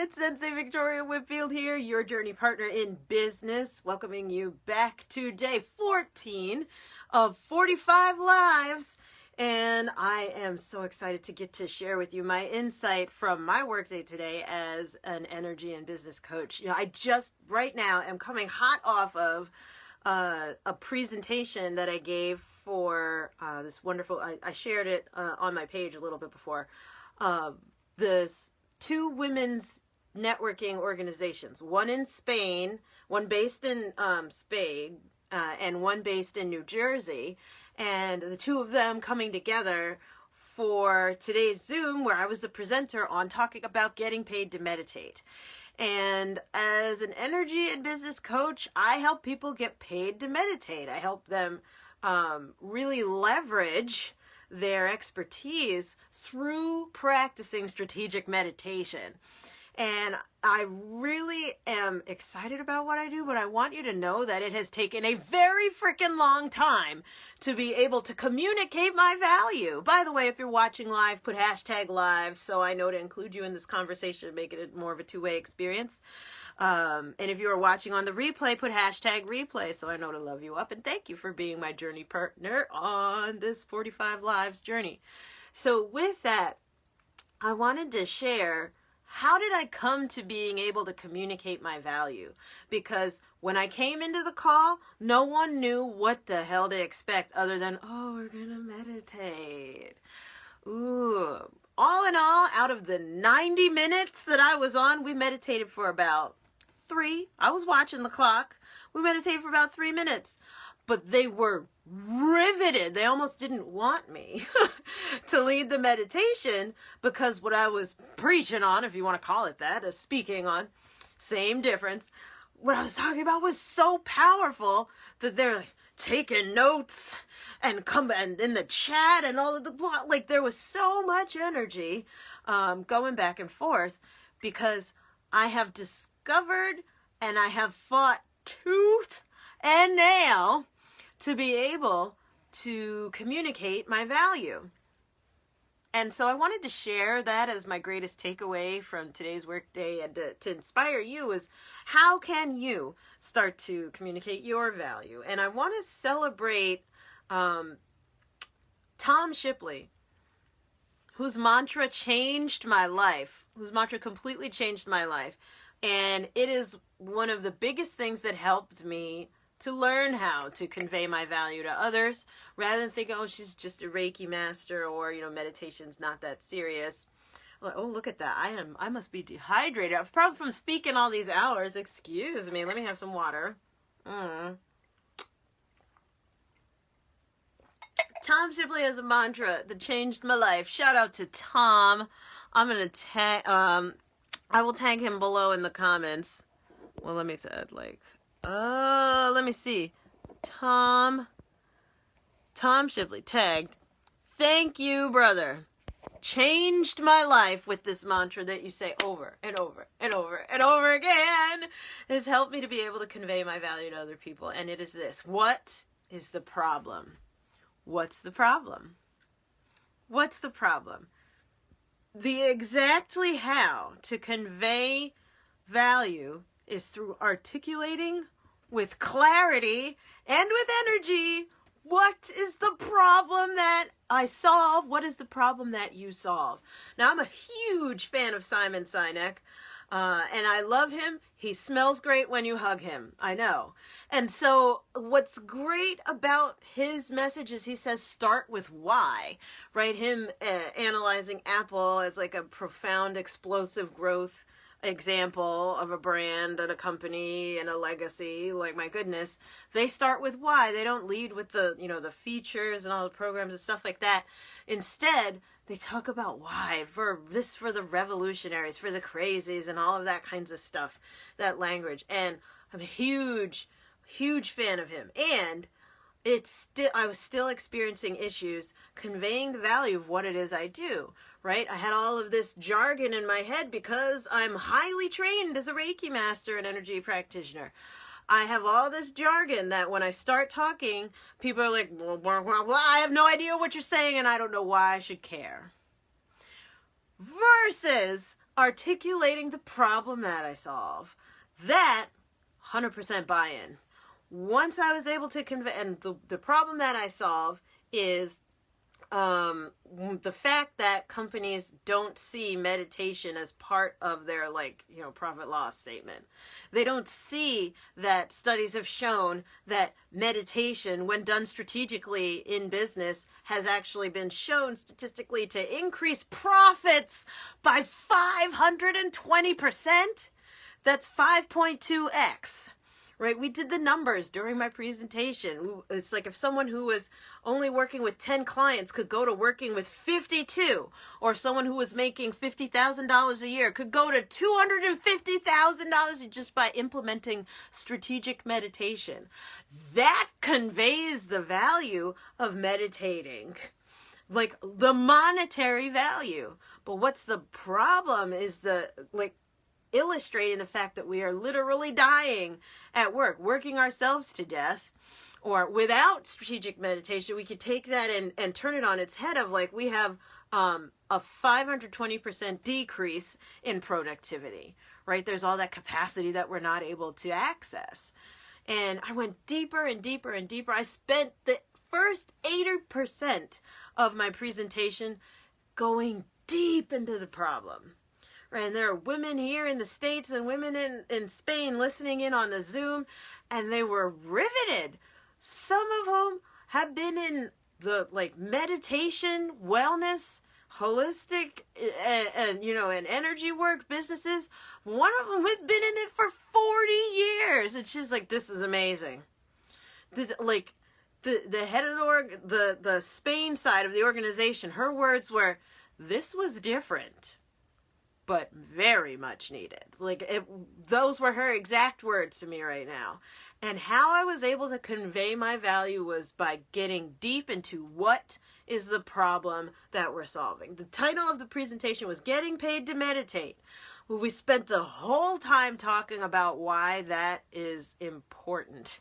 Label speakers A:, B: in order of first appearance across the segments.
A: it's Sensei Victoria Whitfield here, your journey partner in business, welcoming you back to day 14 of 45 Lives. And I am so excited to get to share with you my insight from my workday today as an energy and business coach. You know, I just right now am coming hot off of a presentation that I gave for this wonderful, I shared it on my page a little bit before, this two women's networking organizations, one in Spain, one based in Spain, and one based in New Jersey, and the two of them coming together for today's Zoom, where I was the presenter on talking about getting paid to meditate. And as an energy and business coach, I help people get paid to meditate. I help them really leverage their expertise through practicing strategic meditation. And I really am excited about what I do, but I want you to know that it has taken a very freaking long time to be able to communicate my value. By the way, if you're watching live, put hashtag live so I know to include you in this conversation and make it more of a two-way experience. And if you are watching on the replay, put hashtag replay so I know to love you up. And thank you for being my journey partner on this 45 Lives journey. So with that, I wanted to share, how did I come to being able to communicate my value? Because when I came into the call, no one knew what the hell to expect other than, oh, we're going to meditate. Ooh. All in all, out of the 90 minutes that I was on, we meditated for about 3. I was watching the clock. We meditated for about 3 minutes. But they were riveted. They almost didn't want me to lead the meditation because what I was preaching on, if you want to call it that, speaking on, same difference. What I was talking about was so powerful that they're like taking notes and in the chat and all of the blog. Like there was so much energy going back and forth because I have discovered and I have fought tooth and nail to be able to communicate my value. And so I wanted to share that as my greatest takeaway from today's workday, and to inspire you is, how can you start to communicate your value? And I want to celebrate Tom Shipley, whose mantra changed my life, whose mantra completely changed my life. And it is one of the biggest things that helped me to learn how to convey my value to others, rather than think, oh, she's just a Reiki master, or, you know, meditation's not that serious. Like, oh, look at that. I must be dehydrated. Probably from speaking all these hours. Excuse me. Let me have some water. Tom Shipley has a mantra that changed my life. Shout out to Tom. I'm going to tag, I will tag him below in the comments. Well, let me add, like, let me see. Tom Shipley tagged. Thank you, brother. Changed my life with this mantra that you say over and over and over and over again. It has helped me to be able to convey my value to other people. And it is this. What is the problem? What's the problem? What's the problem? The exactly how to convey value is through articulating with clarity and with energy, what is the problem that I solve? What is the problem that you solve? Now, I'm a huge fan of Simon Sinek, and I love him. He smells great when you hug him. I know. And so what's great about his message is he says, start with why, right? Him analyzing Apple as like a profound, explosive growth example of a brand and a company and a legacy. Like, my goodness, they start with why. They don't lead with the, you know, the features and all the programs and stuff like that. Instead, they talk about why, for the revolutionaries, for the crazies, and all of that kinds of stuff, that language. And I'm a huge fan of him. And I was still experiencing issues conveying the value of what it is I do, right? I had all of this jargon in my head because I'm highly trained as a Reiki master and energy practitioner. I have all this jargon that when I start talking, people are like, well, I have no idea what you're saying and I don't know why I should care. Versus articulating the problem that I solve, that 100% buy-in. Once I was able to convey, and the problem that I solve is the fact that companies don't see meditation as part of their, profit loss statement. They don't see that studies have shown that meditation, when done strategically in business, has actually been shown statistically to increase profits by 520%. That's 5.2x. Right? We did the numbers during my presentation. It's like if someone who was only working with 10 clients could go to working with 52, or someone who was making $50,000 a year could go to $250,000 just by implementing strategic meditation. That conveys the value of meditating, like the monetary value. But what's the problem is illustrating the fact that we are literally dying at work, working ourselves to death. Or without strategic meditation, we could take that and turn it on its head of we have a 520% decrease in productivity, right? There's all that capacity that we're not able to access. And I went deeper and deeper and deeper. I spent the first 80% of my presentation going deep into the problem. And there are women here in the States and women in Spain listening in on the Zoom, and they were riveted. Some of whom have been in the meditation, wellness, holistic, and energy work businesses. One of them has been in it for 40 years, and she's like, "This is amazing." The head of the Spain side of the organization, her words were, "This was different, but very much needed." Those were her exact words to me right now. And how I was able to convey my value was by getting deep into what is the problem that we're solving. The title of the presentation was Getting Paid to Meditate. Well, we spent the whole time talking about why that is important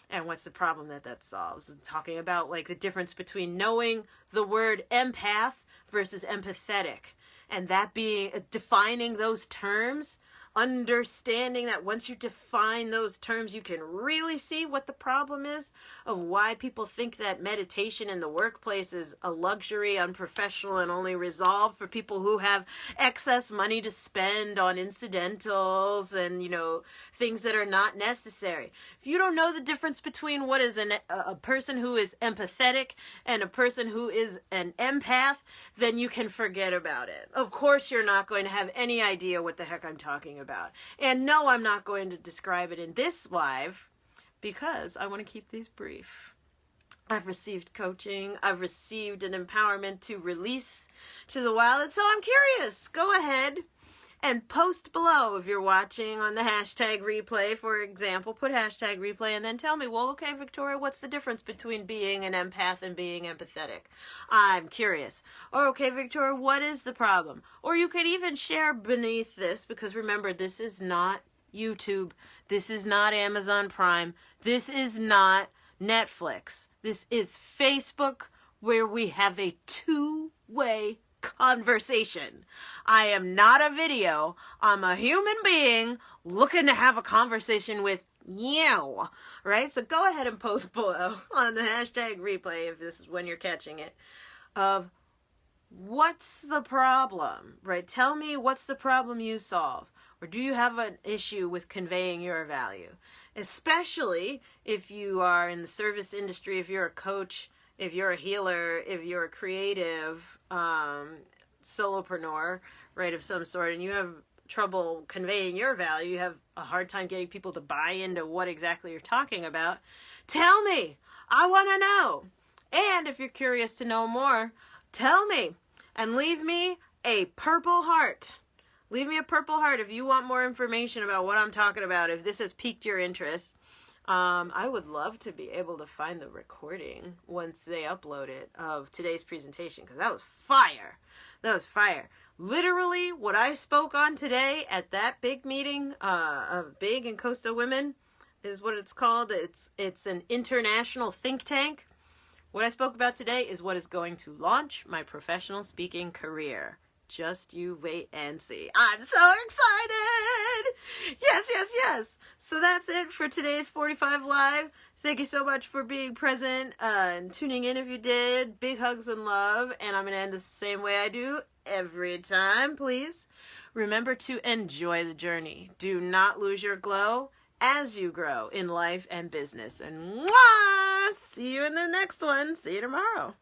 A: and what's the problem that solves. And talking about the difference between knowing the word empath versus empathetic. And that being defining those terms, understanding that once you define those terms, you can really see what the problem is of why people think that meditation in the workplace is a luxury, unprofessional, and only resolved for people who have excess money to spend on incidentals and, things that are not necessary. If you don't know the difference between what is a person who is empathetic and a person who is an empath, then you can forget about it. Of course, you're not going to have any idea what the heck I'm talking about. And no, I'm not going to describe it in this live because I want to keep these brief. I've received coaching. I've received an empowerment to release to the wild. And so I'm curious. Go ahead and post below if you're watching on the hashtag replay, for example. Put hashtag replay and then tell me, well, okay, Victoria, what's the difference between being an empath and being empathetic? I'm curious. Or, okay, Victoria, what is the problem? Or you could even share beneath this, because remember, this is not YouTube. This is not Amazon Prime. This is not Netflix. This is Facebook, where we have a two-way conversation. I am not a video. I'm a human being looking to have a conversation with you, right? So go ahead and post below on the hashtag replay if this is when you're catching it, of what's the problem, right? Tell me what's the problem you solve. Or do you have an issue with conveying your value? Especially if you are in the service industry, if you're a coach, if you're a healer, if you're a creative solopreneur, right, of some sort, and you have trouble conveying your value, you have a hard time getting people to buy into what exactly you're talking about, tell me. I want to know. And if you're curious to know more, tell me and leave me a purple heart. Leave me a purple heart if you want more information about what I'm talking about, if this has piqued your interest. I would love to be able to find the recording once they upload it of today's presentation, because that was fire. That was fire. Literally, what I spoke on today at that big meeting of Big and Costa Women is what it's called. It's an international think tank. What I spoke about today is what is going to launch my professional speaking career. Just you wait and see. I'm so excited. Yes, yes, yes. So that's it for today's 45 Live. Thank you so much for being present and tuning in if you did. Big hugs and love. And I'm going to end the same way I do every time, please. Remember to enjoy the journey. Do not lose your glow as you grow in life and business. And mwah! See you in the next one. See you tomorrow.